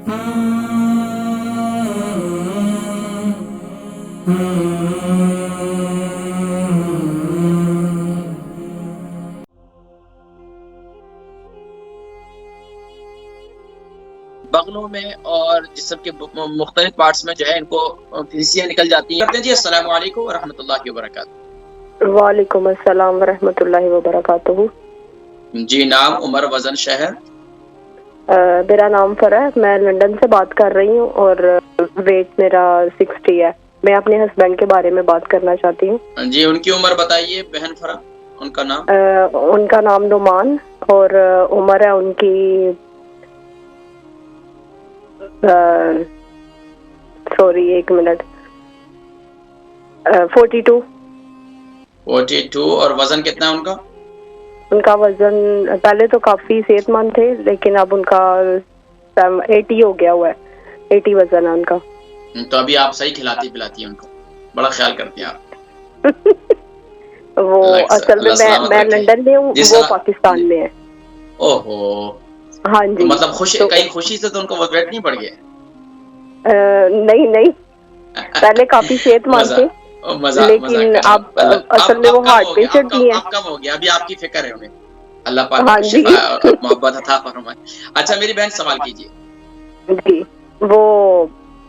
बगलों में और जिस्म के मुख्तलिफ पार्ट्स में जो है इनको फिंसियाँ निकल जाती हैं। जी अस्सलाम वालेकुम वरहमतुल्लाहि वबरकातुहू। वालेकुम अस्सलाम वरहमतुल्लाहि वबरकातुहू। जी नाम, उम्र, वजन, शहर? मेरा नाम फरा है, मैं लंदन से बात कर रही हूँ और वेट मेरा 60 है। मैं अपने हस्बैंड के बारे में बात करना चाहती हूँ। जी उनकी उम्र बताइए बहन फरा, उनका नाम? उनका नाम नुमान और उम्र है उनकी सॉरी एक मिनट 42। और वजन कितना है उनका? उनका वजन पहले तो काफी सेहतमंद थे लेकिन अब उनका 80 हो गया हुआ है। 80 वजन है उनका। तो अभी आप सही खिलाती पिलाती हैं उनको, बड़ा ख्याल करती हैं आप। वो असल में मैं लंदन में हूँ, वो पाकिस्तान में है। ओहो। हाँ जी। तो मतलब कहीं खुशी से तो उनको वो वेट नहीं बढ़ गया? नहीं पहले काफी सेहतमंद थे लेकिन अब असल में वो हार्ट पेशेंट भी है। अब कम हो गया, अभी आपकी फिक्र है उन्हें। अल्लाह पाक मोहब्बत अता फरमाए। अच्छा मेरी बहन सवाल कीजिए। जी वो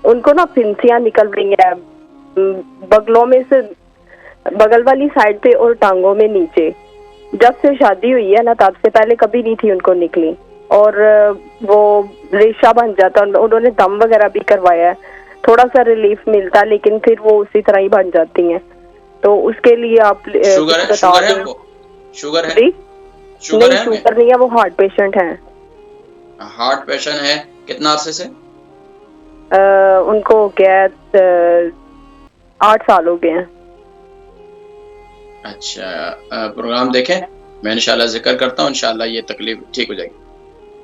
उनको ना फिंसियाँ निकल रही है बगलों में से, बगल वाली साइड पे और टांगों में नीचे। जब से शादी हुई है ना तब से, पहले कभी नहीं थी उनको निकली और वो रेशा बन जाता। उन्होंने दम वगैरह भी करवाया है, थोड़ा सा रिलीफ मिलता लेकिन फिर वो उसी तरह ही बन जाती हैं। तो उसके लिए आप शुगर है? शुगर है? नहीं शुगर नहीं है, वो हार्ट पेशेंट है। हार्ट पेशेंट है? कितना अरसे से? उनको हो गया 8 साल हो गए हैं। अच्छा प्रोग्राम देखें, मैं इंशाल्लाह जिक्र करता हूँ, इंशाल्लाह ये तकलीफ ठीक हो जाएगी।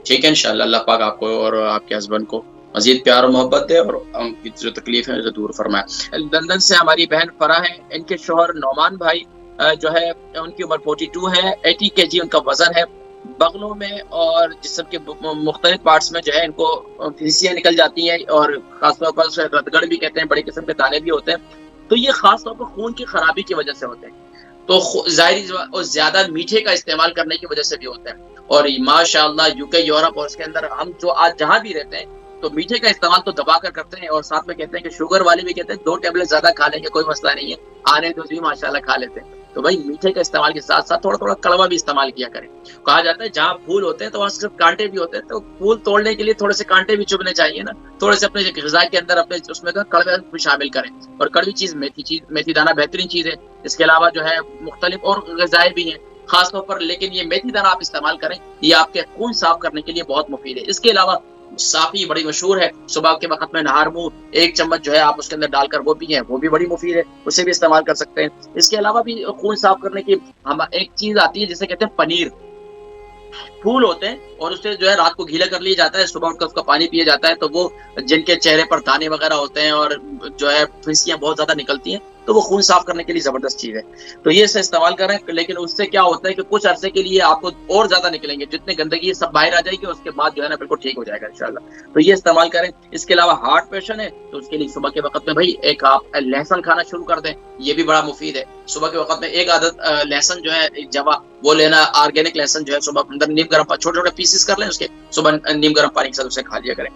ठीक है इंशाल्लाह, अल्लाह पाक आपको और आपके हस्बैंड को मजीद प्यार और मोहब्बत दे और उनकी जो तकलीफ है उसे दूर फरमाए। लंदन से हमारी बहन फरा है, इनके शोहर नौमान भाई जो है उनकी उम्र 42 है, 80 kg उनका वजन है। बगलों में और जिस्म के मुख्तलिफ पार्ट्स में जो है इनको फिंसियाँ निकल जाती हैं और खासतौर पर रतगढ़ भी कहते हैं, बड़े किस्म के दाने भी होते हैं। तो ये खासतौर पर खून की खराबी की वजह से होते हैं, तो जाहिर और ज्यादा मीठे का इस्तेमाल करने की वजह से भी होता है। और माशाअल्लाह यूके, यूरोप और उसके अंदर हम जो आज जहाँ भी रहते हैं तो मीठे का इस्तेमाल तो दबा कर करते हैं। और साथ में कहते हैं कि शुगर वाले भी कहते हैं 2 टेबलेट ज्यादा खा लेंगे कोई मसला नहीं है, आने तो भी माशाल्लाह खा लेते हैं। तो भाई मीठे का इस्तेमाल के साथ साथ थोड़ा थोड़ा कड़वा भी इस्तेमाल किया करें। कहा जाता है जहाँ फूल होते हैं तो वहाँ सिर्फ कांटे भी होते हैं, तो फूल तोड़ने के लिए थोड़े से कांटे भी चुभने चाहिए ना, थोड़े से अपने ग़िज़ा के अंदर अपने उसमें कड़वे भी शामिल करें। और कड़वी चीज मेथी दाना बेहतरीन चीज है। इसके अलावा जो है मुख्तलिफ और ग़िज़ाएं भी हैं खासतौर पर, लेकिन ये मेथी दाना आप इस्तेमाल करें, ये आपके खून साफ करने के लिए बहुत मुफीद है। इसके अलावा साफी बड़ी मशहूर है, सुबह के वक्त में नहार मुंह 1 चम्मच जो है आप उसके अंदर डालकर वो पिए, वो भी बड़ी मुफीद है, उसे भी इस्तेमाल कर सकते हैं। इसके अलावा भी खून साफ करने की हम एक चीज आती है जिसे कहते हैं पनीर। फूल होते हैं और उससे जो है रात को गीला कर लिया जाता है, सुबह उठकर उसका पानी पिया जाता है, तो वो जिनके चेहरे पर दाने वगैरह होते हैं और जो है फिंसियां बहुत ज्यादा निकलती हैं तो वो खून साफ करने के लिए जबरदस्त चीज है। तो ये इस्तेमाल करें, लेकिन उससे क्या होता है कि कुछ अरसे के लिए आपको और ज्यादा निकलेंगे, जितने गंदगी सब बाहर आ जाएगी उसके बाद जो है ना बिल्कुल ठीक हो जाएगा इंशाल्लाह। तो ये इस्तेमाल करें। इसके अलावा हार्ट पेशेंट है तो उसके लिए सुबह के वक्त में भाई एक आप लहसुन खाना शुरू कर दें, ये भी बड़ा मुफीद है। सुबह के वक्त में एक आदत लहसुन जो है एक जवा वो लेना, ऑर्गेनिक लहसुन जो है सुबह अंदर नीम गर्म छोटे छोटे पीसेस कर लें उसके, सुबह नीम गर्म पानी के साथ उसे खा लिया करें।